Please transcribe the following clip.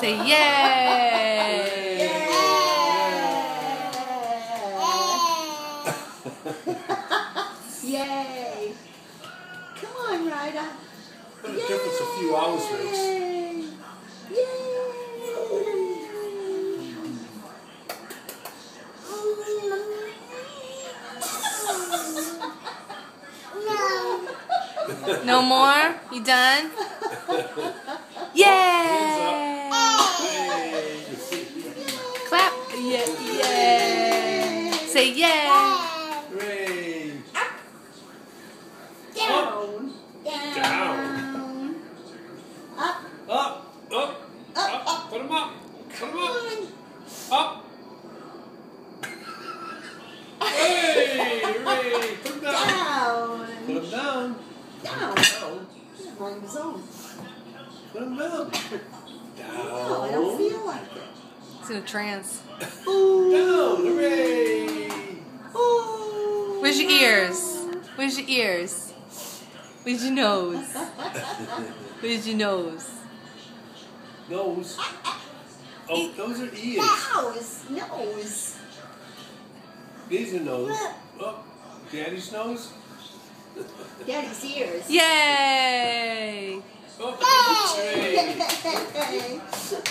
Say yay! Yay! Come on, Ryder. What a difference a few hours makes. Yay! No more? You done? Yay! Clap. Yeah, yay! Say yay! Hooray! Down. Down. Up. Up, up, up. Put 'em up. Put 'em up. Up. Hey! Hooray! Put 'em down. Down. Put 'em down. Down. On his own. Put 'em down. No, I don't Down. feel like it. It's in a trance. Down. Hooray! Ooh. Where's your ears? Where's your ears? Where's your nose? Where's your nose? Nose. Oh, those are ears. Nose. These are nose. Oh, Daddy's nose. Daddy's ears. Yay! Oh, hooray!